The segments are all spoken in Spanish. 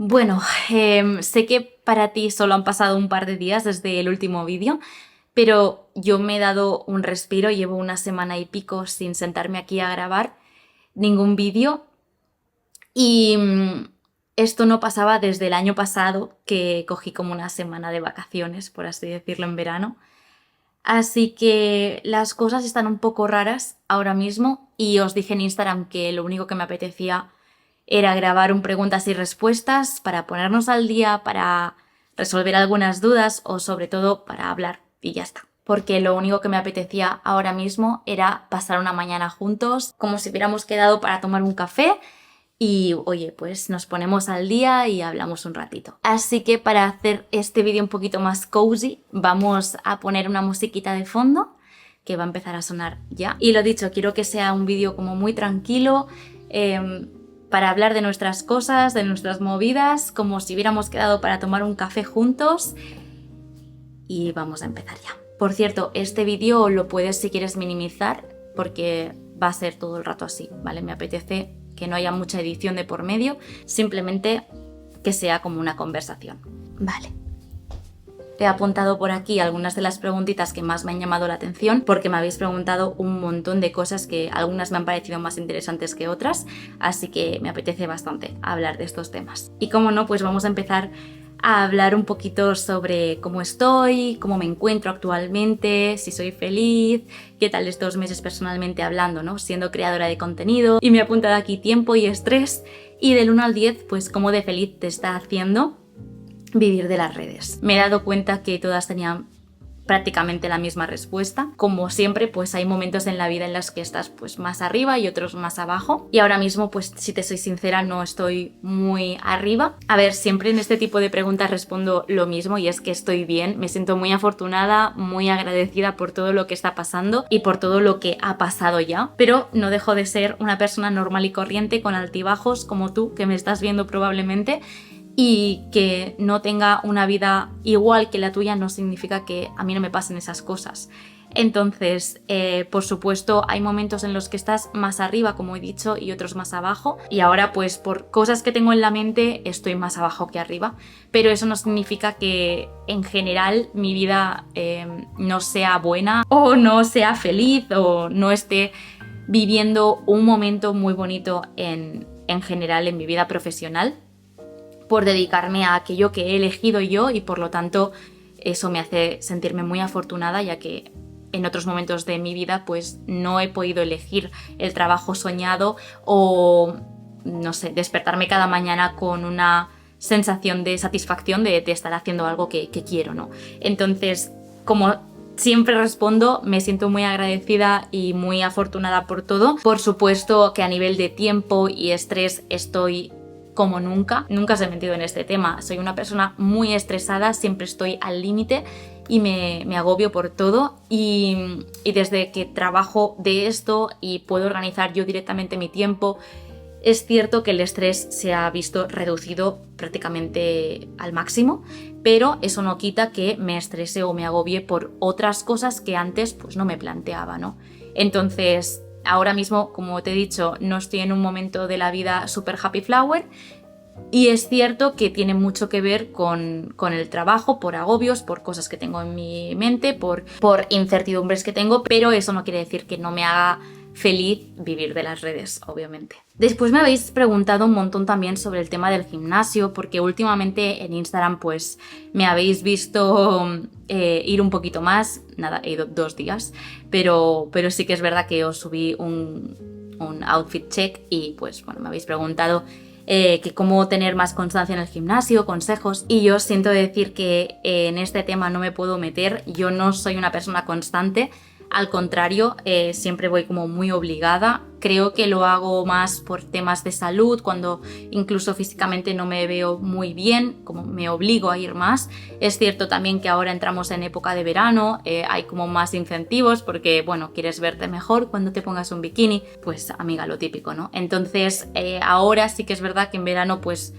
Bueno, sé que para ti solo han pasado un par de días desde el último vídeo, pero yo me he dado un respiro, llevo una semana y pico sin sentarme aquí a grabar ningún vídeo y esto no pasaba desde el año pasado, que cogí como una semana de vacaciones, por así decirlo, en verano. Así que las cosas están un poco raras ahora mismo y os dije en Instagram que lo único que me apetecía era grabar un preguntas y respuestas para ponernos al día, para resolver algunas dudas o sobre todo para hablar y ya está. Porque lo único que me apetecía ahora mismo era pasar una mañana juntos, como si hubiéramos quedado para tomar un café y oye, pues nos ponemos al día y hablamos un ratito. Así que para hacer este vídeo un poquito más cozy, vamos a poner una musiquita de fondo que va a empezar a sonar ya. Y lo dicho, quiero que sea un vídeo como muy tranquilo, para hablar de nuestras cosas, de nuestras movidas, como si hubiéramos quedado para tomar un café juntos. Y vamos a empezar ya. Por cierto, este vídeo lo puedes, si quieres, minimizar, porque va a ser todo el rato así, ¿vale? Me apetece que no haya mucha edición de por medio, simplemente que sea como una conversación. Vale. He apuntado por aquí algunas de las preguntitas que más me han llamado la atención porque me habéis preguntado un montón de cosas que algunas me han parecido más interesantes que otras, así que me apetece bastante hablar de estos temas. Y como no, pues vamos a empezar a hablar un poquito sobre cómo estoy, cómo me encuentro actualmente, si soy feliz, qué tal estos meses personalmente hablando, ¿no? Siendo creadora de contenido. Y me he apuntado aquí tiempo y estrés y del 1 al 10, pues cómo de feliz te está haciendo vivir de las redes. Me he dado cuenta que todas tenían prácticamente la misma respuesta. Como siempre, pues hay momentos en la vida en los que estás pues más arriba y otros más abajo. Y ahora mismo, pues si te soy sincera, no estoy muy arriba. A ver, siempre en este tipo de preguntas respondo lo mismo y es que estoy bien. Me siento muy afortunada, muy agradecida por todo lo que está pasando y por todo lo que ha pasado ya. Pero no dejo de ser una persona normal y corriente con altibajos como tú, que me estás viendo probablemente. Y que no tenga una vida igual que la tuya no significa que a mí no me pasen esas cosas. Entonces, por supuesto, hay momentos en los que estás más arriba, como he dicho, y otros más abajo. Y ahora, pues, por cosas que tengo en la mente, estoy más abajo que arriba. Pero eso no significa que, en general, mi vida no sea buena o no sea feliz o no esté viviendo un momento muy bonito en general en mi vida profesional, por dedicarme a aquello que he elegido yo y por lo tanto eso me hace sentirme muy afortunada, ya que en otros momentos de mi vida pues no he podido elegir el trabajo soñado o, no sé, despertarme cada mañana con una sensación de satisfacción de estar haciendo algo que quiero, ¿no? Entonces, como siempre respondo, me siento muy agradecida y muy afortunada por todo. Por supuesto que a nivel de tiempo y estrés estoy como nunca os he mentido en este tema. Soy una persona muy estresada, siempre estoy al límite y me agobio por todo y desde que trabajo de esto y puedo organizar yo directamente mi tiempo, es cierto que el estrés se ha visto reducido prácticamente al máximo, pero eso no quita que me estrese o me agobie por otras cosas que antes pues no me planteaba, ¿no? Entonces, ahora mismo, como te he dicho, no estoy en un momento de la vida super happy flower y es cierto que tiene mucho que ver con el trabajo, por agobios, por cosas que tengo en mi mente, por incertidumbres que tengo, pero eso no quiere decir que no me haga feliz vivir de las redes, obviamente. Después me habéis preguntado un montón también sobre el tema del gimnasio, porque últimamente en Instagram pues me habéis visto ir un poquito más. Nada, he ido 2 días, pero sí que es verdad que os subí un outfit check y pues bueno, me habéis preguntado que cómo tener más constancia en el gimnasio, consejos, y yo siento decir que en este tema no me puedo meter. Yo no soy una persona constante, al contrario, siempre voy como muy obligada. Creo que lo hago más por temas de salud, cuando incluso físicamente no me veo muy bien, como me obligo a ir más. Es cierto también que ahora entramos en época de verano, hay como más incentivos porque, bueno, quieres verte mejor cuando te pongas un bikini, pues amiga, lo típico, ¿no? Entonces, ahora sí que es verdad que en verano pues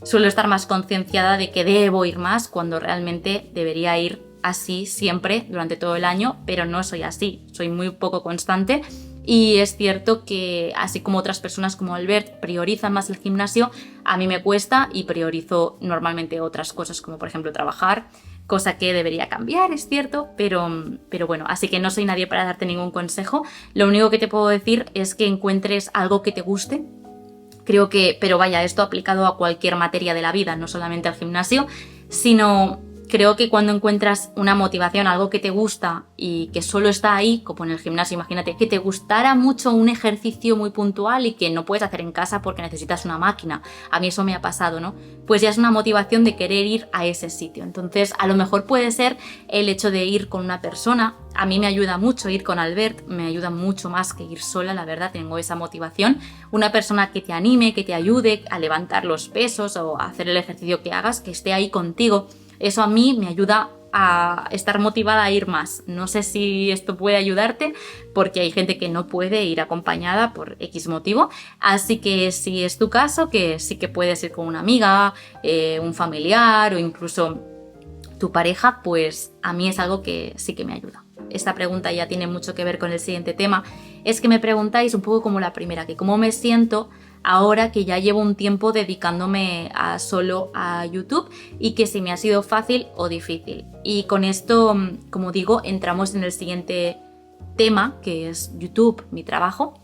suelo estar más concienciada de que debo ir más cuando realmente debería ir así siempre durante todo el año, pero no soy así, soy muy poco constante Y es cierto que, así como otras personas como Albert priorizan más el gimnasio, a mí me cuesta y priorizo normalmente otras cosas, como por ejemplo trabajar, cosa que debería cambiar, es cierto, pero bueno, así que no soy nadie para darte ningún consejo. Lo único que te puedo decir es que encuentres algo que te guste. Creo que, pero vaya, esto aplicado a cualquier materia de la vida, no solamente al gimnasio, sino creo que cuando encuentras una motivación, algo que te gusta y que solo está ahí, como en el gimnasio, imagínate, que te gustara mucho un ejercicio muy puntual y que no puedes hacer en casa porque necesitas una máquina. A mí eso me ha pasado, ¿no? Pues ya es una motivación de querer ir a ese sitio. Entonces, a lo mejor puede ser el hecho de ir con una persona. A mí me ayuda mucho ir con Albert, me ayuda mucho más que ir sola, la verdad, tengo esa motivación. Una persona que te anime, que te ayude a levantar los pesos o a hacer el ejercicio que hagas, que esté ahí contigo. Eso a mí me ayuda a estar motivada a ir más. No sé si esto puede ayudarte porque hay gente que no puede ir acompañada por X motivo. Así que si es tu caso, que sí que puedes ir con una amiga, un familiar o incluso tu pareja, pues a mí es algo que sí que me ayuda. Esta pregunta ya tiene mucho que ver con el siguiente tema. Es que me preguntáis un poco como la primera, que cómo me siento ahora que ya llevo un tiempo dedicándome solo a YouTube y que si me ha sido fácil o difícil. Y con esto, como digo, entramos en el siguiente tema, que es YouTube, mi trabajo.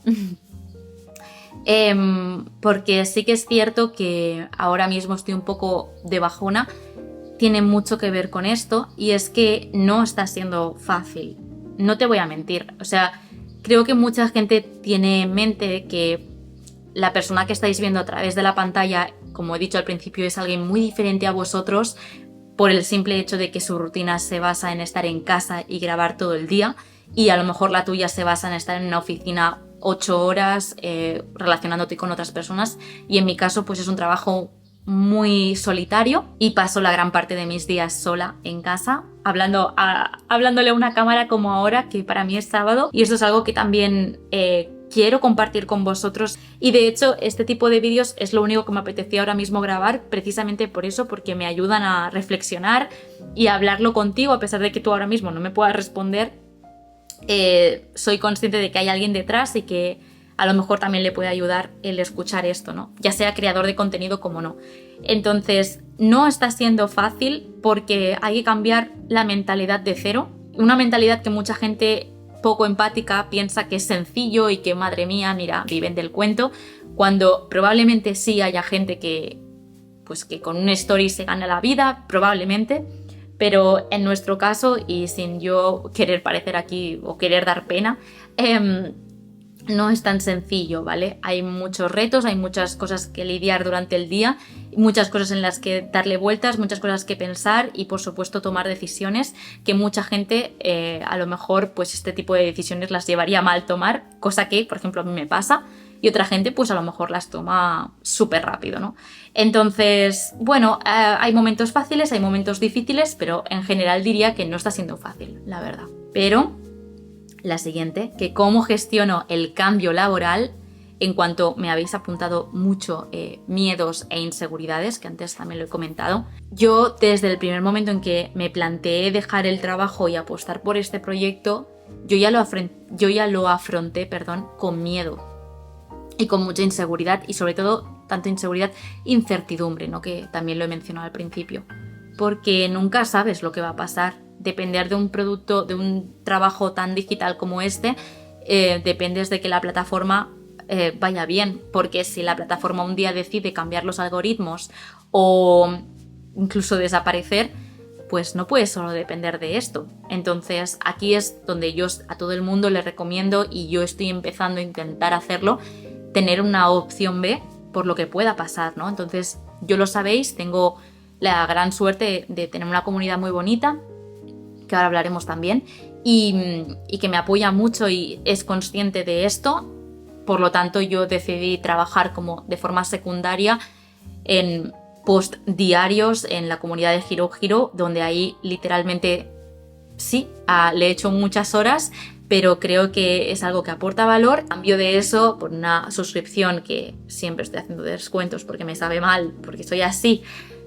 Porque sí que es cierto que ahora mismo estoy un poco de bajona. Tiene mucho que ver con esto y es que no está siendo fácil. No te voy a mentir. O sea, creo que mucha gente tiene en mente que la persona que estáis viendo a través de la pantalla, como he dicho al principio, es alguien muy diferente a vosotros por el simple hecho de que su rutina se basa en estar en casa y grabar todo el día y a lo mejor la tuya se basa en estar en una oficina 8 horas relacionándote con otras personas y en mi caso pues es un trabajo muy solitario y paso la gran parte de mis días sola en casa hablándole a una cámara como ahora, que para mí es sábado, y esto es algo que también quiero compartir con vosotros y de hecho este tipo de vídeos es lo único que me apetecía ahora mismo grabar precisamente por eso, porque me ayudan a reflexionar y a hablarlo contigo a pesar de que tú ahora mismo no me puedas responder. Soy consciente de que hay alguien detrás y que a lo mejor también le puede ayudar el escuchar esto, ¿no? Ya sea creador de contenido como no. Entonces, no está siendo fácil porque hay que cambiar la mentalidad de cero. Una mentalidad que mucha gente poco empática piensa que es sencillo y que, madre mía, mira, viven del cuento, cuando probablemente sí haya gente que, pues que con un story se gana la vida, probablemente, pero en nuestro caso, y sin yo querer parecer aquí o querer dar pena, no es tan sencillo, ¿vale? Hay muchos retos, hay muchas cosas que lidiar durante el día, muchas cosas en las que darle vueltas, muchas cosas que pensar y por supuesto tomar decisiones que mucha gente a lo mejor pues este tipo de decisiones las llevaría mal tomar, cosa que por ejemplo a mí me pasa y otra gente pues a lo mejor las toma súper rápido, ¿no? Entonces, bueno, hay momentos fáciles, hay momentos difíciles, pero en general diría que no está siendo fácil, la verdad. Pero la siguiente, que cómo gestiono el cambio laboral en cuanto me habéis apuntado mucho miedos e inseguridades, que antes también lo he comentado. Yo desde el primer momento en que me planteé dejar el trabajo y apostar por este proyecto, yo ya lo afronté, con miedo y con mucha inseguridad y sobre todo tanto inseguridad, incertidumbre, ¿no? Que también lo he mencionado al principio, porque nunca sabes lo que va a pasar. Depender de un producto, de un trabajo tan digital como este, dependes de que la plataforma vaya bien, porque si la plataforma un día decide cambiar los algoritmos o incluso desaparecer, pues no puedes solo depender de esto. Entonces aquí es donde yo a todo el mundo le recomiendo, y yo estoy empezando a intentar hacerlo, tener una opción B por lo que pueda pasar, ¿no? Entonces, yo lo sabéis, tengo la gran suerte de tener una comunidad muy bonita, que ahora hablaremos también, y que me apoya mucho y es consciente de esto. Por lo tanto, yo decidí trabajar como de forma secundaria en post diarios en la comunidad de Hero Hero, donde ahí literalmente sí, le he hecho muchas horas, pero creo que es algo que aporta valor. A cambio de eso, por una suscripción, que siempre estoy haciendo descuentos porque me sabe mal, porque soy así,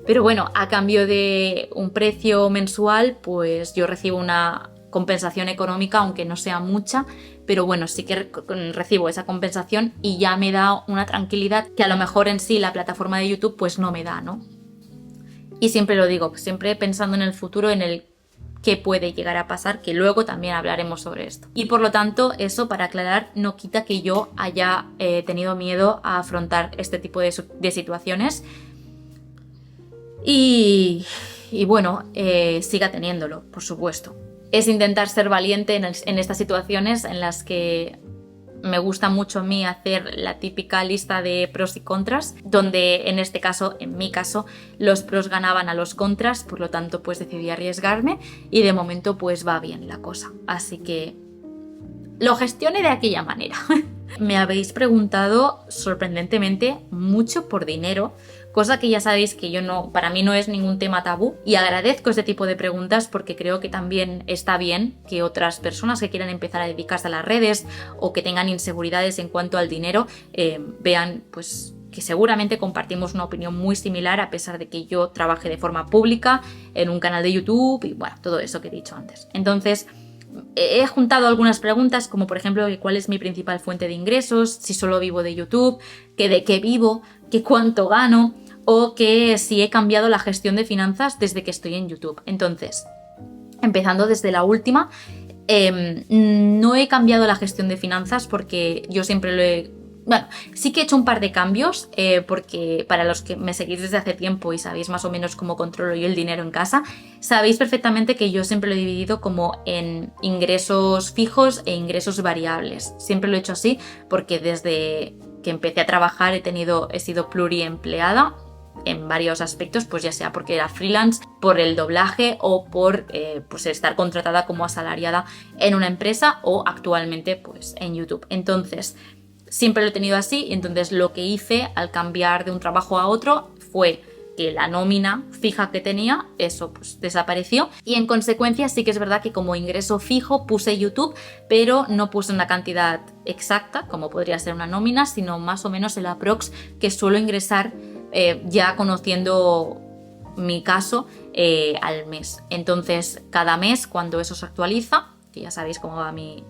pero bueno, a cambio de un precio mensual, pues yo recibo una compensación económica, aunque no sea mucha, pero bueno, sí que recibo esa compensación y ya me da una tranquilidad que a lo mejor en sí la plataforma de YouTube pues no me da, ¿no? Y siempre lo digo, siempre pensando en el futuro, en el qué puede llegar a pasar, que luego también hablaremos sobre esto. Y por lo tanto, eso, para aclarar, no quita que yo haya tenido miedo a afrontar este tipo de situaciones y bueno, siga teniéndolo, por supuesto. Es intentar ser valiente en estas situaciones en las que me gusta mucho a mí hacer la típica lista de pros y contras, donde en este caso, en mi caso, los pros ganaban a los contras, por lo tanto pues decidí arriesgarme y de momento pues va bien la cosa. Así que lo gestioné de aquella manera. Me habéis preguntado sorprendentemente mucho por dinero, cosa que ya sabéis que para mí no es ningún tema tabú, y agradezco este tipo de preguntas porque creo que también está bien que otras personas que quieran empezar a dedicarse a las redes o que tengan inseguridades en cuanto al dinero vean pues que seguramente compartimos una opinión muy similar, a pesar de que yo trabaje de forma pública en un canal de YouTube y bueno, todo eso que he dicho antes. Entonces, he juntado algunas preguntas, como por ejemplo, ¿cuál es mi principal fuente de ingresos? Si solo vivo de YouTube, que de qué vivo, que cuánto gano, o que si he cambiado la gestión de finanzas desde que estoy en YouTube. Entonces, empezando desde la última, no he cambiado la gestión de finanzas porque yo siempre lo he... Bueno, sí que he hecho un par de cambios porque para los que me seguís desde hace tiempo y sabéis más o menos cómo controlo yo el dinero en casa, sabéis perfectamente que yo siempre lo he dividido como en ingresos fijos e ingresos variables. Siempre lo he hecho así porque desde que empecé a trabajar he sido pluriempleada en varios aspectos, pues ya sea porque era freelance, por el doblaje o por pues estar contratada como asalariada en una empresa o actualmente pues en YouTube. Entonces, siempre lo he tenido así y entonces lo que hice al cambiar de un trabajo a otro fue que la nómina fija que tenía, eso pues desapareció y en consecuencia sí que es verdad que como ingreso fijo puse YouTube, pero no puse una cantidad exacta como podría ser una nómina, sino más o menos el aprox que suelo ingresar ya conociendo mi caso al mes. Entonces cada mes cuando eso se actualiza, que ya sabéis cómo va mi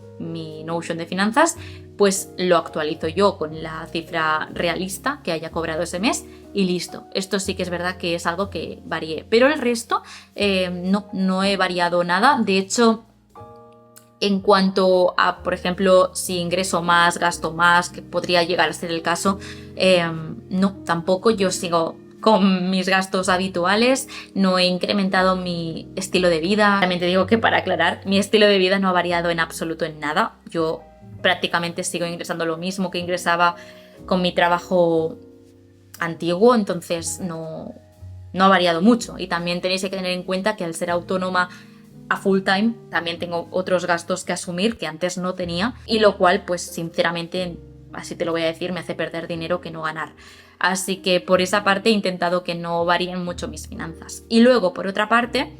Notion de finanzas, pues lo actualizo yo con la cifra realista que haya cobrado ese mes y listo. Esto sí que es verdad que es algo que varié, pero el resto no he variado nada. De hecho, en cuanto a, por ejemplo, si ingreso más, gasto más, que podría llegar a ser el caso, no, tampoco. Yo sigo con mis gastos habituales, no he incrementado mi estilo de vida. También te digo que, para aclarar, mi estilo de vida no ha variado en absoluto en nada. Yo prácticamente sigo ingresando lo mismo que ingresaba con mi trabajo antiguo, entonces no ha variado mucho. Y también tenéis que tener en cuenta que al ser autónoma a full time también tengo otros gastos que asumir que antes no tenía, y lo cual pues sinceramente, así te lo voy a decir, me hace perder dinero que no ganar. Así que por esa parte he intentado que no varíen mucho mis finanzas. Y luego, por otra parte,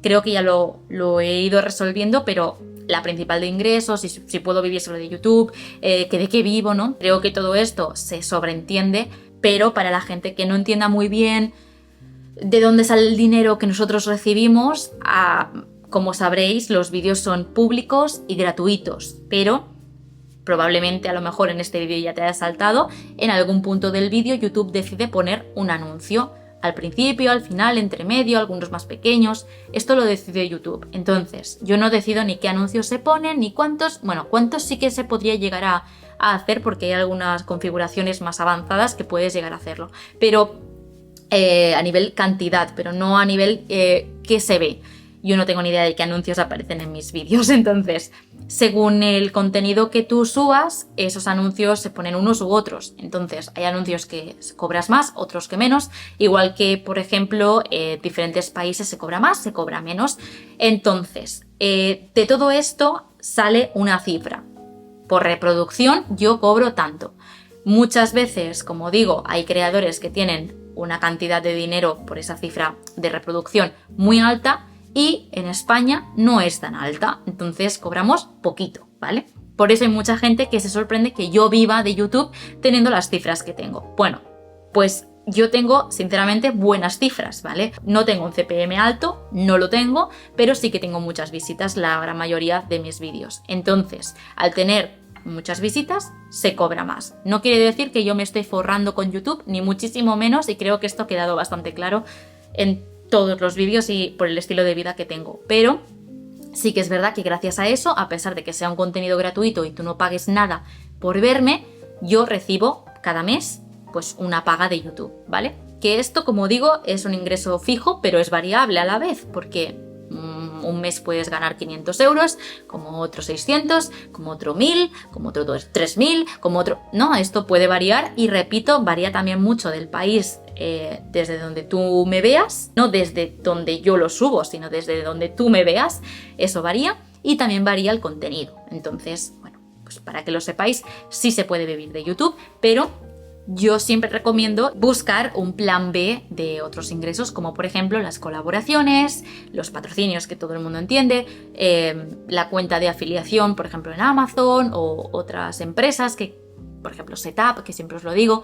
creo que ya lo he ido resolviendo, pero la principal de ingresos, si puedo vivir solo de YouTube, que de qué vivo, ¿no? Creo que todo esto se sobreentiende, pero para la gente que no entienda muy bien de dónde sale el dinero que nosotros recibimos, como sabréis, los vídeos son públicos y gratuitos, pero probablemente a lo mejor en este vídeo ya te haya saltado, en algún punto del vídeo YouTube decide poner un anuncio. Al principio, al final, entre medio, algunos más pequeños. Esto lo decide YouTube. Entonces, yo no decido ni qué anuncios se ponen, ni cuántos. Bueno, cuántos sí que se podría llegar a hacer, porque hay algunas configuraciones más avanzadas que puedes llegar a hacerlo. Pero a nivel cantidad, pero no a nivel qué se ve. Yo no tengo ni idea de qué anuncios aparecen en mis vídeos, entonces, según el contenido que tú subas, esos anuncios se ponen unos u otros. Entonces, hay anuncios que cobras más, otros que menos, igual que, por ejemplo, diferentes países se cobra más, se cobra menos. Entonces, de todo esto sale una cifra. Por reproducción yo cobro tanto. Muchas veces, como digo, hay creadores que tienen una cantidad de dinero por esa cifra de reproducción muy alta, y en España no es tan alta, entonces cobramos poquito, ¿vale? Por eso hay mucha gente que se sorprende que yo viva de YouTube teniendo las cifras que tengo. Bueno, pues yo tengo, sinceramente, buenas cifras, ¿vale? No tengo un CPM alto, no lo tengo, pero sí que tengo muchas visitas la gran mayoría de mis vídeos. Entonces, al tener muchas visitas, se cobra más. No quiere decir que yo me esté forrando con YouTube, ni muchísimo menos, y creo que esto ha quedado bastante claro en todos los vídeos y por el estilo de vida que tengo. Pero sí que es verdad que gracias a eso, a pesar de que sea un contenido gratuito y tú no pagues nada por verme, yo recibo cada mes pues una paga de YouTube, ¿vale? Que esto, como digo, es un ingreso fijo, pero es variable a la vez, porque un mes puedes ganar 500 euros, como otro 600, como otro 1000, como otro 3000, como otro... No, esto puede variar y repito, varía también mucho del país desde donde tú me veas, no desde donde yo lo subo, sino desde donde tú me veas, eso varía y también varía el contenido. Entonces, bueno, pues para que lo sepáis, sí se puede vivir de YouTube, pero yo siempre recomiendo buscar un plan B de otros ingresos, como por ejemplo las colaboraciones, los patrocinios que todo el mundo entiende, la cuenta de afiliación, por ejemplo en Amazon o otras empresas, que por ejemplo Setup, que siempre os lo digo.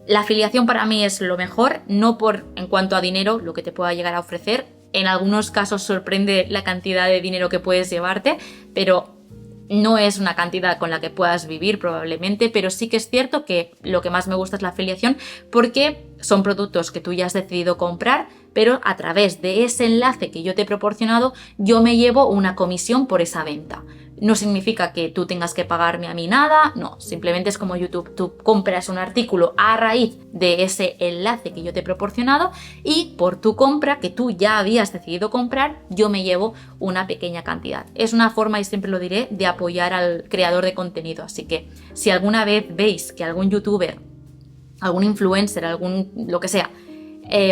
La afiliación para mí es lo mejor, no por en cuanto a dinero, lo que te pueda llegar a ofrecer. En algunos casos sorprende la cantidad de dinero que puedes llevarte, pero no es una cantidad con la que puedas vivir probablemente, pero sí que es cierto que lo que más me gusta es la afiliación porque son productos que tú ya has decidido comprar, pero a través de ese enlace que yo te he proporcionado, yo me llevo una comisión por esa venta. No significa que tú tengas que pagarme a mí nada, no, simplemente es como YouTube. Tú compras un artículo a raíz de ese enlace que yo te he proporcionado y por tu compra, que tú ya habías decidido comprar, yo me llevo una pequeña cantidad. Es una forma, y siempre lo diré, de apoyar al creador de contenido. Así que si alguna vez veis que algún youtuber, algún influencer, lo que sea,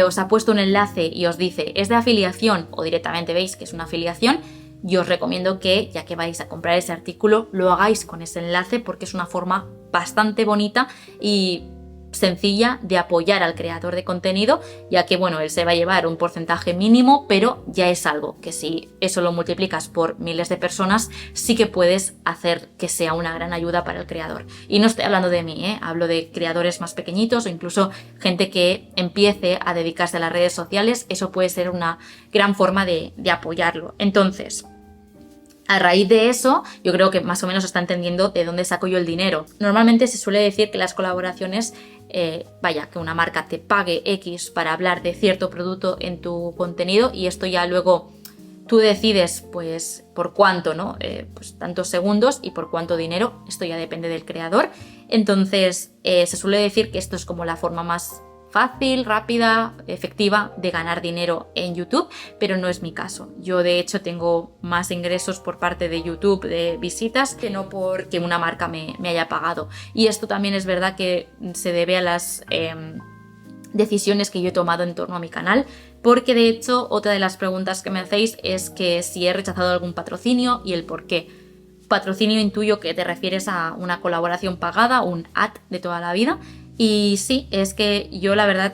os ha puesto un enlace y os dice es de afiliación o directamente veis que es una afiliación, yo os recomiendo que, ya que vais a comprar ese artículo, lo hagáis con ese enlace porque es una forma bastante bonita y sencilla de apoyar al creador de contenido, ya que bueno, él se va a llevar un porcentaje mínimo, pero ya es algo que si eso lo multiplicas por miles de personas, sí que puedes hacer que sea una gran ayuda para el creador. Y no estoy hablando de mí, hablo de creadores más pequeñitos o incluso gente que empiece a dedicarse a las redes sociales, eso puede ser una gran forma de apoyarlo. Entonces, a raíz de eso, yo creo que más o menos está entendiendo de dónde saco yo el dinero. Normalmente se suele decir que las colaboraciones, que una marca te pague X para hablar de cierto producto en tu contenido y esto ya luego tú decides pues por cuánto, ¿no? Pues tantos segundos y por cuánto dinero, esto ya depende del creador. Entonces se suele decir que esto es como la forma más fácil, rápida, efectiva de ganar dinero en YouTube, pero no es mi caso. Yo de hecho tengo más ingresos por parte de YouTube de visitas que no porque una marca me haya pagado. Y esto también es verdad que se debe a las decisiones que yo he tomado en torno a mi canal, porque de hecho otra de las preguntas que me hacéis es que si he rechazado algún patrocinio y el por qué. Patrocinio intuyo que te refieres a una colaboración pagada, un ad de toda la vida. Y sí, es que yo la verdad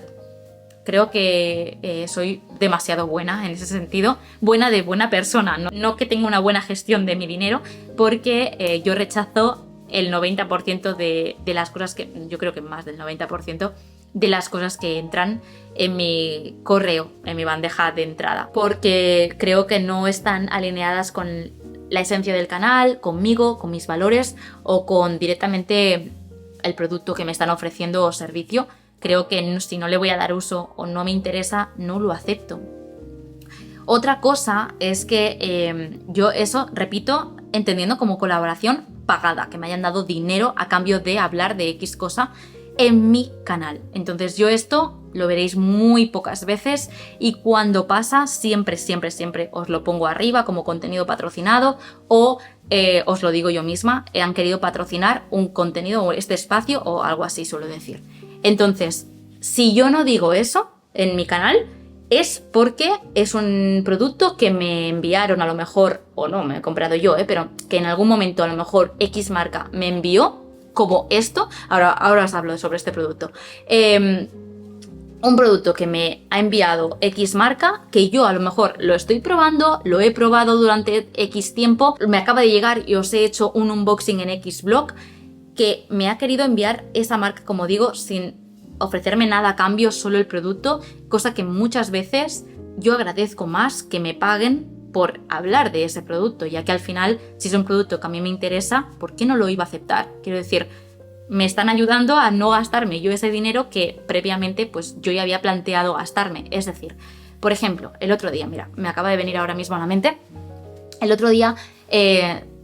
creo que soy demasiado buena en ese sentido, buena de buena persona, no que tenga una buena gestión de mi dinero, porque yo rechazo el 90% de las cosas que, yo creo que más del 90% de las cosas que entran en mi correo, en mi bandeja de entrada, porque creo que no están alineadas con la esencia del canal, conmigo, con mis valores o con directamente el producto que me están ofreciendo o servicio. Creo que si no le voy a dar uso o no me interesa, no lo acepto. Otra cosa es que yo eso, repito, entendiendo como colaboración pagada, que me hayan dado dinero a cambio de hablar de X cosa en mi canal. Entonces yo esto lo veréis muy pocas veces y cuando pasa siempre os lo pongo arriba como contenido patrocinado o os lo digo yo misma, han querido patrocinar un contenido o este espacio o algo así suelo decir. Entonces, si yo no digo eso en mi canal es porque es un producto que me enviaron a lo mejor, o no, me he comprado yo, pero que en algún momento a lo mejor X marca me envió como esto, ahora os hablo sobre este producto, un producto que me ha enviado X marca, que yo a lo mejor lo estoy probando, lo he probado durante X tiempo, me acaba de llegar y os he hecho un unboxing en X blog, que me ha querido enviar esa marca, como digo, sin ofrecerme nada a cambio, solo el producto, cosa que muchas veces yo agradezco más que me paguen por hablar de ese producto, ya que al final, si es un producto que a mí me interesa, ¿por qué no lo iba a aceptar? Quiero decir, me están ayudando a no gastarme yo ese dinero que previamente pues yo ya había planteado gastarme. Es decir, por ejemplo, el otro día, mira, me acaba de venir ahora mismo a la mente, el otro día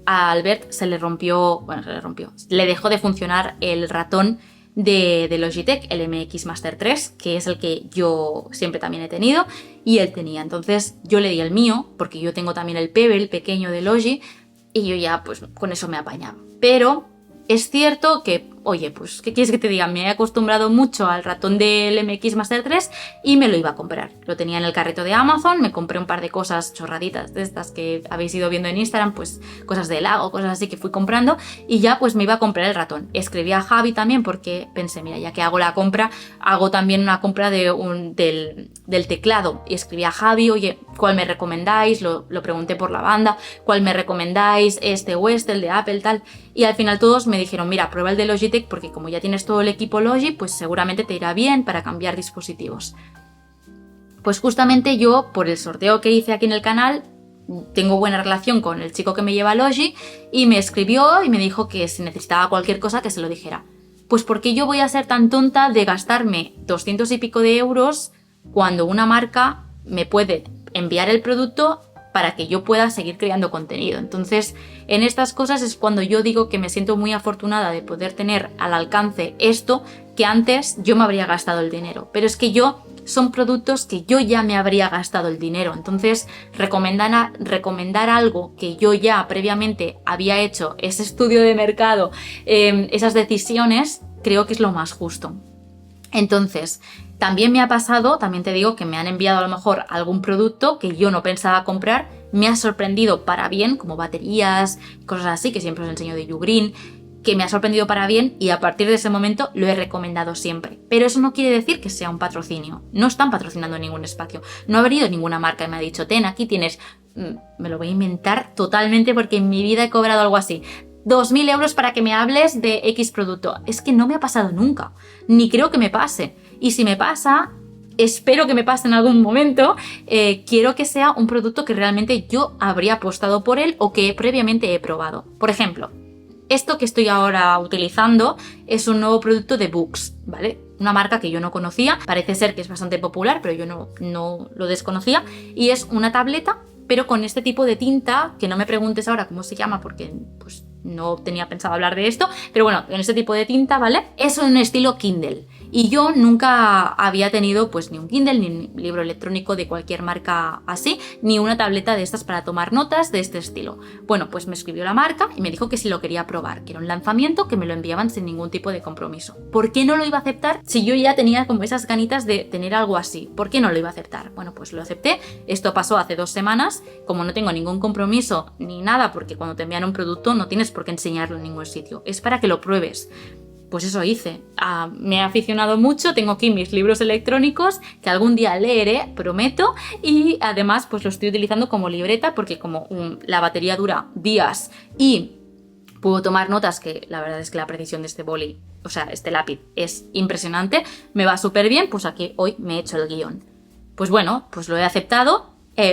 a Albert le dejó de funcionar el ratón de Logitech, el MX Master 3, que es el que yo siempre también he tenido, y él tenía. Entonces yo le di el mío, porque yo tengo también el Pebble pequeño de Logi, y yo ya pues con eso me apañaba. Pero es cierto que, oye, pues, ¿qué quieres que te diga? Me he acostumbrado mucho al ratón del MX Master 3 y me lo iba a comprar. Lo tenía en el carrito de Amazon, me compré un par de cosas chorraditas de estas que habéis ido viendo en Instagram, pues cosas de Lago, cosas así que fui comprando y ya pues me iba a comprar el ratón. Escribí a Javi también porque pensé, mira, ya que hago la compra, hago también una compra del teclado. Y escribí a Javi, oye, ¿cuál me recomendáis? Lo pregunté por la banda, ¿cuál me recomendáis? Este o este, el de Apple, tal. Y al final todos me dijeron, mira, prueba el de Logitech porque como ya tienes todo el equipo Logi, pues seguramente te irá bien para cambiar dispositivos. Pues justamente yo, por el sorteo que hice aquí en el canal, tengo buena relación con el chico que me lleva Logi y me escribió y me dijo que si necesitaba cualquier cosa que se lo dijera. Pues ¿por qué yo voy a ser tan tonta de gastarme 200 y pico de euros cuando una marca me puede enviar el producto para que yo pueda seguir creando contenido? Entonces, en estas cosas es cuando yo digo que me siento muy afortunada de poder tener al alcance esto que antes yo me habría gastado el dinero. Pero es que son productos que yo ya me habría gastado el dinero. Entonces, recomendar algo que yo ya previamente había hecho, ese estudio de mercado, esas decisiones, creo que es lo más justo. Entonces, también me ha pasado, también te digo que me han enviado a lo mejor algún producto que yo no pensaba comprar, me ha sorprendido para bien, como baterías, cosas así, que siempre os enseño de Ugreen, que me ha sorprendido para bien y a partir de ese momento lo he recomendado siempre. Pero eso no quiere decir que sea un patrocinio, no están patrocinando ningún espacio, no ha venido ninguna marca y me ha dicho, ten, aquí tienes, me lo voy a inventar totalmente porque en mi vida he cobrado algo así, 2.000 euros para que me hables de X producto. Es que no me ha pasado nunca, ni creo que me pase. Y si me pasa, espero que me pase en algún momento, quiero que sea un producto que realmente yo habría apostado por él o que previamente he probado. Por ejemplo, esto que estoy ahora utilizando es un nuevo producto de Boox, ¿vale? Una marca que yo no conocía, parece ser que es bastante popular, pero yo no lo desconocía, y es una tableta, pero con este tipo de tinta, que no me preguntes ahora cómo se llama porque pues no tenía pensado hablar de esto, pero bueno, en este tipo de tinta, ¿vale? Es un estilo Kindle. Y yo nunca había tenido pues ni un Kindle, ni un libro electrónico de cualquier marca así, ni una tableta de estas para tomar notas de este estilo. Bueno, pues me escribió la marca y me dijo que si lo quería probar, que era un lanzamiento, que me lo enviaban sin ningún tipo de compromiso. ¿Por qué no lo iba a aceptar si yo ya tenía como esas ganitas de tener algo así? ¿Por qué no lo iba a aceptar? Bueno, pues lo acepté. Esto pasó hace 2 semanas. Como no tengo ningún compromiso ni nada, porque cuando te envían un producto no tienes por qué enseñarlo en ningún sitio. Es para que lo pruebes. Pues eso hice. Me he aficionado mucho, tengo aquí mis libros electrónicos que algún día leeré, prometo, y además pues lo estoy utilizando como libreta porque como la batería dura días y puedo tomar notas, que la verdad es que la precisión de este boli, o sea, este lápiz es impresionante, me va súper bien, pues aquí hoy me he hecho el guión. Pues bueno, pues lo he aceptado,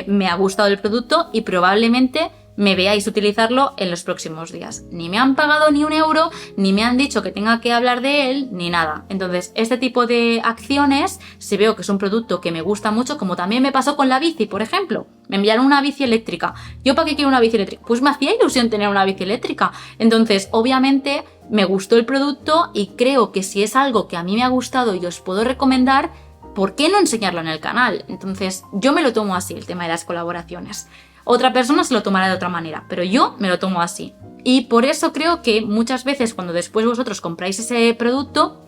me ha gustado el producto y probablemente me veáis utilizarlo en los próximos días. Ni me han pagado ni un euro, ni me han dicho que tenga que hablar de él, ni nada. Entonces, este tipo de acciones, si veo que es un producto que me gusta mucho, como también me pasó con la bici, por ejemplo. Me enviaron una bici eléctrica. ¿Yo para qué quiero una bici eléctrica? Pues me hacía ilusión tener una bici eléctrica. Entonces, obviamente, me gustó el producto y creo que si es algo que a mí me ha gustado y os puedo recomendar, ¿por qué no enseñarlo en el canal? Entonces, yo me lo tomo así, el tema de las colaboraciones. Otra persona se lo tomará de otra manera, pero yo me lo tomo así. Y por eso creo que muchas veces cuando después vosotros compráis ese producto,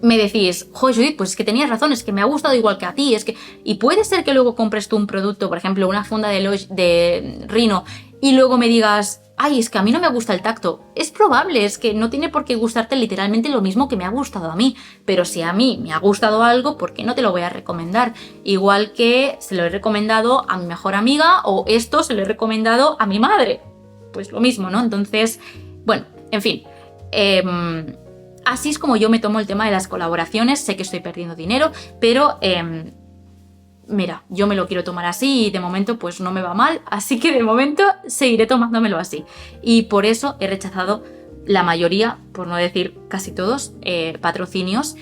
me decís, joder, Judith, pues es que tenías razón, es que me ha gustado igual que a ti, es que... Y puede ser que luego compres tú un producto, por ejemplo, una funda de Rhino, y luego me digas, ay, es que a mí no me gusta el tacto. Es probable, es que no tiene por qué gustarte literalmente lo mismo que me ha gustado a mí. Pero si a mí me ha gustado algo, ¿por qué no te lo voy a recomendar? Igual que se lo he recomendado a mi mejor amiga o esto se lo he recomendado a mi madre. Pues lo mismo, ¿no? Entonces, bueno, en fin. Así es como yo me tomo el tema de las colaboraciones. Sé que estoy perdiendo dinero, pero mira, yo me lo quiero tomar así y de momento pues no me va mal, así que de momento seguiré tomándomelo así. Y por eso he rechazado la mayoría, por no decir casi todos, patrocinios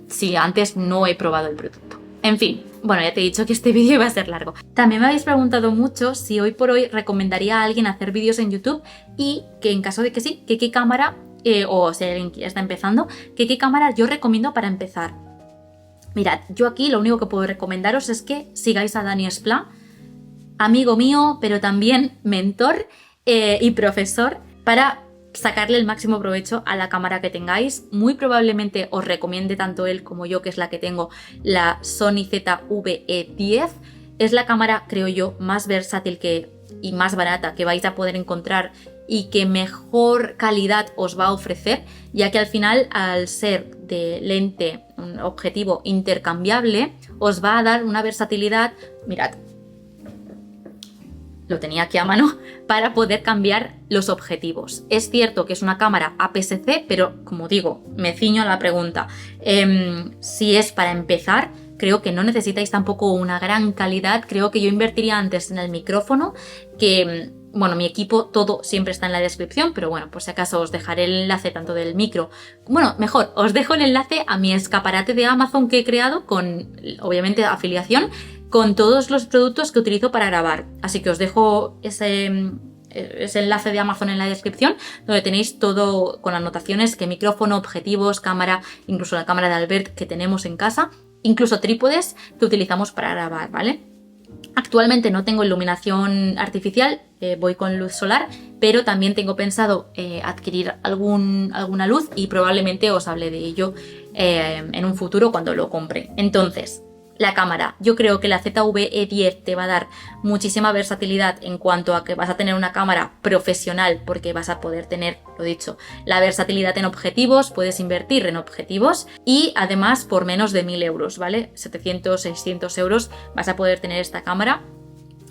si antes no he probado el producto. En fin, bueno, ya te he dicho que este vídeo iba a ser largo. También me habéis preguntado mucho si hoy por hoy recomendaría a alguien hacer vídeos en YouTube y que en caso de que sí, que qué cámara, o si alguien ya está empezando, que qué cámara yo recomiendo para empezar. Mirad, yo aquí lo único que puedo recomendaros es que sigáis a Dani Esplà, amigo mío, pero también mentor y profesor, para sacarle el máximo provecho a la cámara que tengáis. Muy probablemente os recomiende tanto él como yo, que es la que tengo, la Sony ZV-E10. Es la cámara, creo yo, más versátil y más barata que vais a poder encontrar y que mejor calidad os va a ofrecer, ya que al final, al ser de lente, un objetivo intercambiable, os va a dar una versatilidad, mirad, lo tenía aquí a mano, para poder cambiar los objetivos. Es cierto que es una cámara APS-C, pero como digo, me ciño a la pregunta. Si es para empezar, creo que no necesitáis tampoco una gran calidad. Creo que yo invertiría antes en el micrófono, que bueno, mi equipo todo siempre está en la descripción, pero bueno, por si acaso os dejaré el enlace tanto del micro, bueno, mejor, os dejo el enlace a mi escaparate de Amazon que he creado con, obviamente, afiliación, con todos los productos que utilizo para grabar. Así que os dejo ese enlace de Amazon en la descripción, donde tenéis todo con anotaciones, que micrófono, objetivos, cámara, incluso la cámara de Albert que tenemos en casa, incluso trípodes que utilizamos para grabar, ¿vale? Actualmente no tengo iluminación artificial, voy con luz solar, pero también tengo pensado adquirir alguna luz y probablemente os hable de ello en un futuro cuando lo compre. Entonces, la cámara, yo creo que la ZV-E10 te va a dar muchísima versatilidad en cuanto a que vas a tener una cámara profesional, porque vas a poder tener, lo dicho, la versatilidad en objetivos, puedes invertir en objetivos y además por menos de 1000 euros, ¿vale? 700, 600 euros vas a poder tener esta cámara,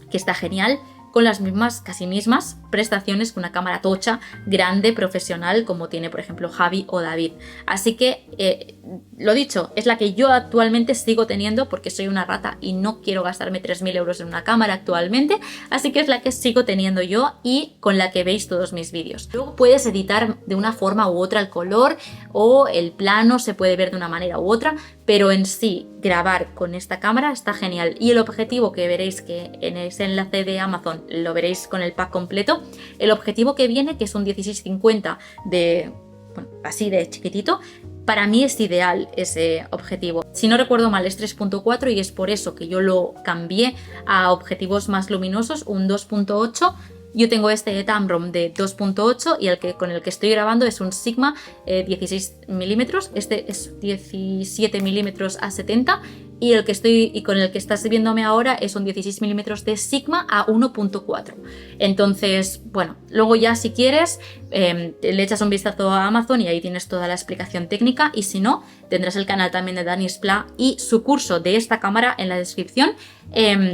que está genial, con las casi mismas prestaciones que una cámara tocha, grande, profesional, como tiene por ejemplo Javi o David. Así que, lo dicho, es la que yo actualmente sigo teniendo porque soy una rata y no quiero gastarme 3000 euros en una cámara actualmente, así que es la que sigo teniendo yo y con la que veis todos mis vídeos. Luego puedes editar de una forma u otra el color o el plano se puede ver de una manera u otra, pero en sí grabar con esta cámara está genial. Y el objetivo, que veréis que en ese enlace de Amazon lo veréis con el pack completo, el objetivo que viene, que es un 1650 de, bueno, así de chiquitito, para mí es ideal ese objetivo. Si no recuerdo mal es 3.4 y es por eso que yo lo cambié a objetivos más luminosos, un 2.8. Yo tengo este Tamron de 2.8 y con el que estoy grabando es un Sigma 16 milímetros. Este es 17 milímetros a 70 y con el que estás viéndome ahora es un 16 milímetros de Sigma a 1.4. Entonces, bueno, luego ya si quieres le echas un vistazo a Amazon y ahí tienes toda la explicación técnica, y si no, tendrás el canal también de Dani Esplà y su curso de esta cámara en la descripción.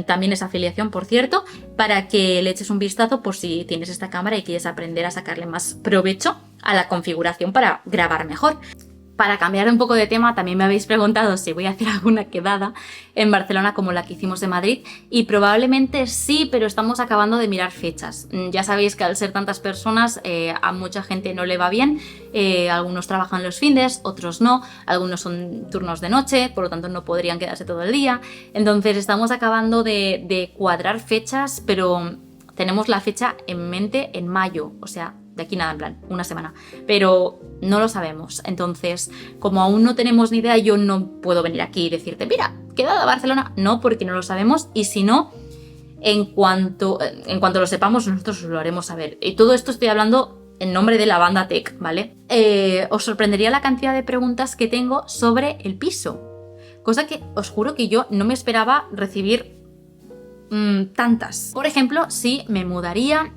También es afiliación, por cierto, para que le eches un vistazo por si tienes esta cámara y quieres aprender a sacarle más provecho a la configuración para grabar mejor. Para cambiar un poco de tema, también me habéis preguntado si voy a hacer alguna quedada en Barcelona como la que hicimos en Madrid, y probablemente sí, pero estamos acabando de mirar fechas. Ya sabéis que al ser tantas personas a mucha gente no le va bien, algunos trabajan los fines, otros no, algunos son turnos de noche, por lo tanto no podrían quedarse todo el día. Entonces estamos acabando de cuadrar fechas, pero tenemos la fecha en mente en mayo, o sea, de aquí nada, en plan, una semana, pero no lo sabemos. Entonces, como aún no tenemos ni idea, yo no puedo venir aquí y decirte, mira, quedada a Barcelona, no, porque no lo sabemos, y si no, en cuanto lo sepamos, nosotros lo haremos saber. Y todo esto estoy hablando en nombre de la banda Tech, ¿vale? Os sorprendería la cantidad de preguntas que tengo sobre el piso, cosa que os juro que yo no me esperaba recibir tantas. Por ejemplo, si me mudaría,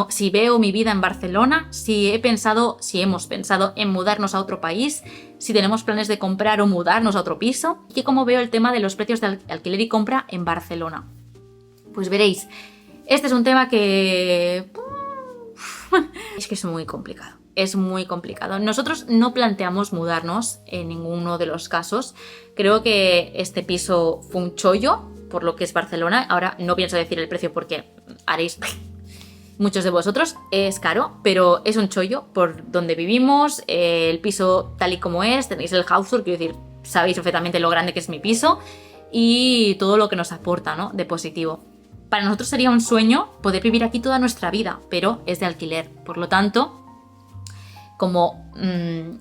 si veo mi vida en Barcelona, si hemos pensado en mudarnos a otro país, si tenemos planes de comprar o mudarnos a otro piso, y cómo veo el tema de los precios de alquiler y compra en Barcelona. Pues veréis, este es un tema que es muy complicado. es muy complicado. Nosotros no planteamos mudarnos en ninguno de los casos. Creo que este piso fue un chollo, por lo que es Barcelona. Ahora no pienso decir el precio porque haréis muchos de vosotros, es caro, pero es un chollo por donde vivimos, el piso tal y como es, tenéis el house tour, quiero decir, sabéis perfectamente lo grande que es mi piso y todo lo que nos aporta, ¿no?, de positivo. Para nosotros sería un sueño poder vivir aquí toda nuestra vida, pero es de alquiler. Por lo tanto, como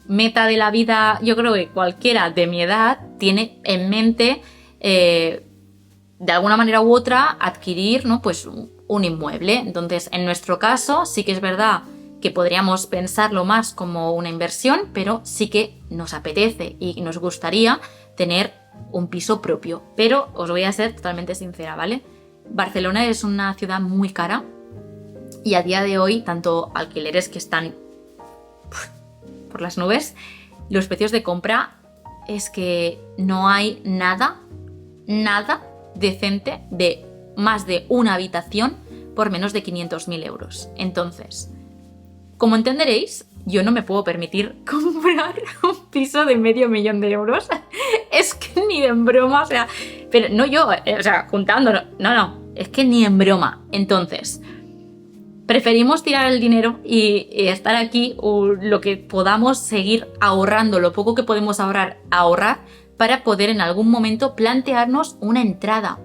meta de la vida, yo creo que cualquiera de mi edad tiene en mente, de alguna manera u otra, adquirir, ¿no?, pues un inmueble. Entonces, en nuestro caso, sí que es verdad que podríamos pensarlo más como una inversión, pero sí que nos apetece y nos gustaría tener un piso propio. Pero os voy a ser totalmente sincera, ¿vale? Barcelona es una ciudad muy cara y a día de hoy, tanto alquileres que están por las nubes, los precios de compra es que no hay nada decente de más de una habitación por menos de 500.000 euros. Entonces, como entenderéis, yo no me puedo permitir comprar un piso de $500.000 de euros. Es que ni en broma, o sea, pero no yo, o sea, juntándolo, no, es que ni en broma. Entonces, preferimos tirar el dinero y estar aquí lo que podamos, seguir ahorrando, lo poco que podemos ahorrar, para poder en algún momento plantearnos una entrada.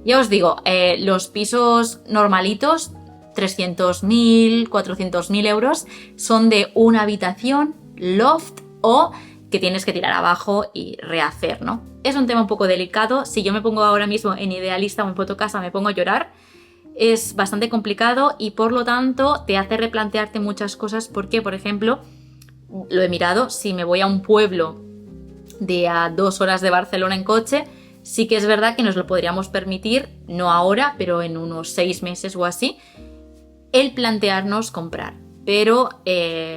Ya os digo, los pisos normalitos, 300.000, 400.000 euros, son de una habitación, loft o que tienes que tirar abajo y rehacer, ¿no? Es un tema un poco delicado. Si yo me pongo ahora mismo en Idealista o en Fotocasa, me pongo a llorar. Es bastante complicado y por lo tanto te hace replantearte muchas cosas porque, por ejemplo, lo he mirado, si me voy a un pueblo de a 2 horas de Barcelona en coche, sí que es verdad que nos lo podríamos permitir, no ahora, pero en unos 6 meses o así, el plantearnos comprar. Pero es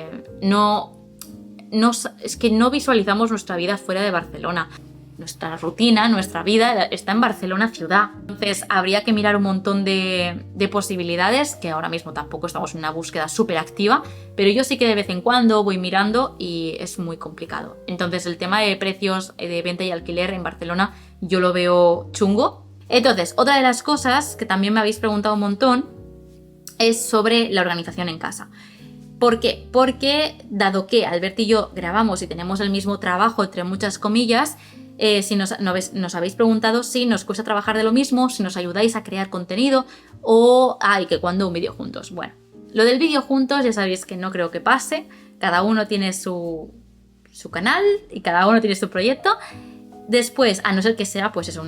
que no visualizamos nuestra vida fuera de Barcelona. Nuestra rutina, nuestra vida está en Barcelona ciudad. Entonces habría que mirar un montón de posibilidades, que ahora mismo tampoco estamos en una búsqueda súper activa, pero yo sí que de vez en cuando voy mirando y es muy complicado. Entonces el tema de precios de venta y alquiler en Barcelona yo lo veo chungo. Entonces, otra de las cosas que también me habéis preguntado un montón es sobre la organización en casa. ¿Por qué? Porque dado que Albert y yo grabamos y tenemos el mismo trabajo, entre muchas comillas, si nos habéis preguntado si nos cuesta trabajar de lo mismo, si nos ayudáis a crear contenido o que cuando un vídeo juntos. Bueno, lo del vídeo juntos ya sabéis que no creo que pase. Cada uno tiene su canal y cada uno tiene su proyecto. Después, a no ser que sea, pues eso,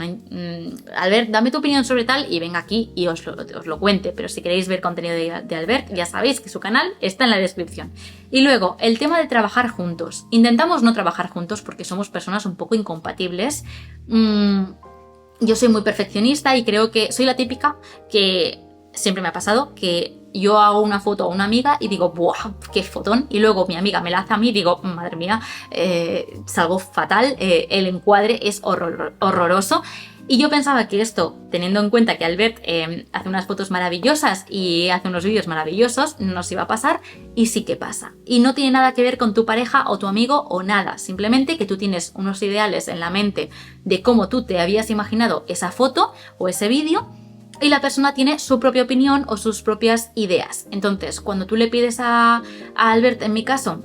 Albert, dame tu opinión sobre tal y venga aquí y os lo cuente. Pero si queréis ver contenido de Albert, ya sabéis que su canal está en la descripción. Y luego, el tema de trabajar juntos. Intentamos no trabajar juntos porque somos personas un poco incompatibles. Yo soy muy perfeccionista y creo que soy la típica que siempre me ha pasado que yo hago una foto a una amiga y digo, ¡buah, qué fotón! Y luego mi amiga me la hace a mí y digo, madre mía, salgo fatal, el encuadre es horroroso. Y yo pensaba que esto, teniendo en cuenta que Albert hace unas fotos maravillosas y hace unos vídeos maravillosos, no nos iba a pasar, y sí que pasa. Y no tiene nada que ver con tu pareja o tu amigo o nada, simplemente que tú tienes unos ideales en la mente de cómo tú te habías imaginado esa foto o ese vídeo, y la persona tiene su propia opinión o sus propias ideas. Entonces, cuando tú le pides a Albert, en mi caso,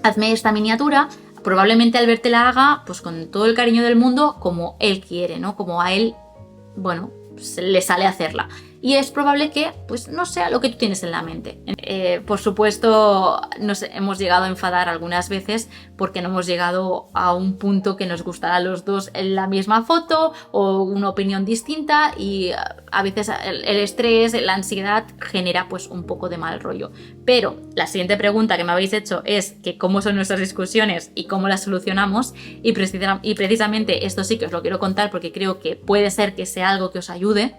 hazme esta miniatura, probablemente Albert te la haga pues con todo el cariño del mundo como él quiere, ¿no? Como a él, bueno, pues, le sale hacerla. Y es probable que pues no sea lo que tú tienes en la mente. Por supuesto, nos hemos llegado a enfadar algunas veces porque no hemos llegado a un punto que nos gustara a los dos en la misma foto o una opinión distinta, y a veces el estrés, la ansiedad genera pues un poco de mal rollo. Pero la siguiente pregunta que me habéis hecho es que cómo son nuestras discusiones y cómo las solucionamos, y precisamente esto sí que os lo quiero contar porque creo que puede ser que sea algo que os ayude.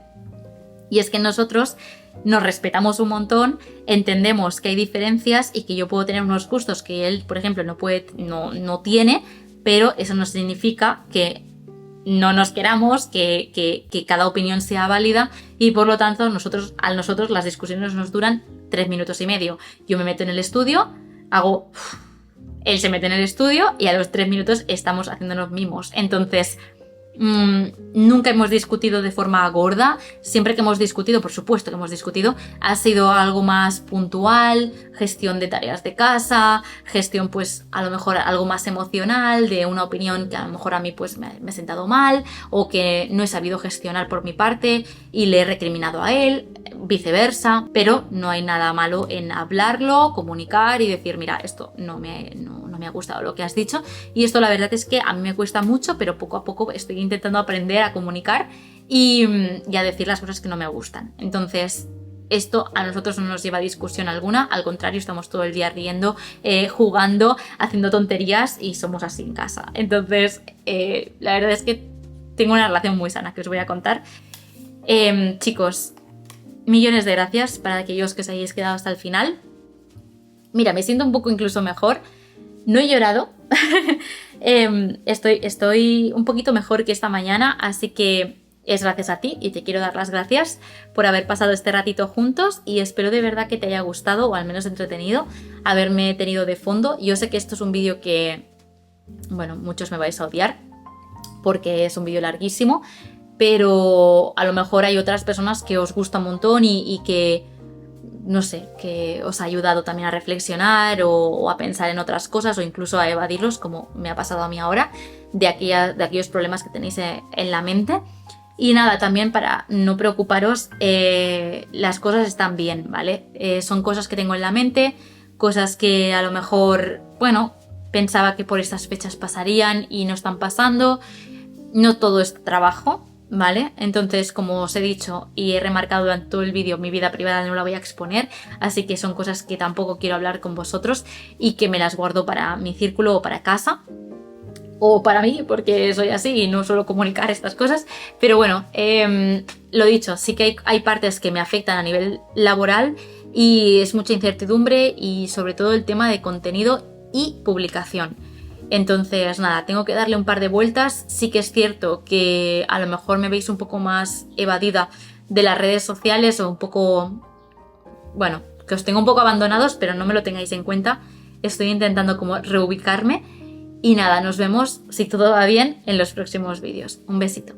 Y es que nosotros nos respetamos un montón, entendemos que hay diferencias y que yo puedo tener unos gustos que él, por ejemplo, no tiene, pero eso no significa que no nos queramos, que cada opinión sea válida, y por lo tanto a nosotros las discusiones nos duran 3 minutos y medio. Yo me meto en el estudio, hago... Él se mete en el estudio y a los 3 minutos estamos haciéndonos mimos. Entonces, nunca hemos discutido de forma gorda. Siempre que hemos discutido, por supuesto que hemos discutido, ha sido algo más puntual, gestión de tareas de casa, gestión pues a lo mejor algo más emocional, de una opinión que a lo mejor a mí pues me ha sentado mal o que no he sabido gestionar por mi parte y le he recriminado a él, viceversa, pero no hay nada malo en hablarlo, comunicar y decir, mira, esto no me ha gustado lo que has dicho, y esto la verdad es que a mí me cuesta mucho, pero poco a poco estoy intentando aprender a comunicar y a decir las cosas que no me gustan. Entonces, esto a nosotros no nos lleva a discusión alguna, al contrario, estamos todo el día riendo, jugando, haciendo tonterías y somos así en casa. Entonces, la verdad es que tengo una relación muy sana que os voy a contar. Chicos, millones de gracias para aquellos que os hayáis quedado hasta el final. Mira, me siento un poco incluso mejor. No he llorado. Estoy un poquito mejor que esta mañana, así que es gracias a ti y te quiero dar las gracias por haber pasado este ratito juntos y espero de verdad que te haya gustado o al menos entretenido haberme tenido de fondo. Yo sé que esto es un vídeo que, bueno, muchos me vais a odiar porque es un vídeo larguísimo, pero a lo mejor hay otras personas que os gusta un montón y que, no sé, que os ha ayudado también a reflexionar o a pensar en otras cosas o incluso a evadirlos, como me ha pasado a mí ahora, de aquellos problemas que tenéis en la mente. Y nada, también para no preocuparos, las cosas están bien, ¿vale? Son cosas que tengo en la mente, cosas que a lo mejor, bueno, pensaba que por estas fechas pasarían y no están pasando. No todo es trabajo, ¿vale? Entonces, como os he dicho y he remarcado durante todo el vídeo, mi vida privada no la voy a exponer, así que son cosas que tampoco quiero hablar con vosotros y que me las guardo para mi círculo o para casa o para mí, porque soy así y no suelo comunicar estas cosas. Pero bueno, lo dicho, sí que hay partes que me afectan a nivel laboral y es mucha incertidumbre y sobre todo el tema de contenido y publicación. Entonces, nada, tengo que darle un par de vueltas. Sí que es cierto que a lo mejor me veis un poco más evadida de las redes sociales o un poco... Bueno, que os tengo un poco abandonados, pero no me lo tengáis en cuenta. Estoy intentando como reubicarme. Y nada, nos vemos, si todo va bien, en los próximos vídeos. Un besito.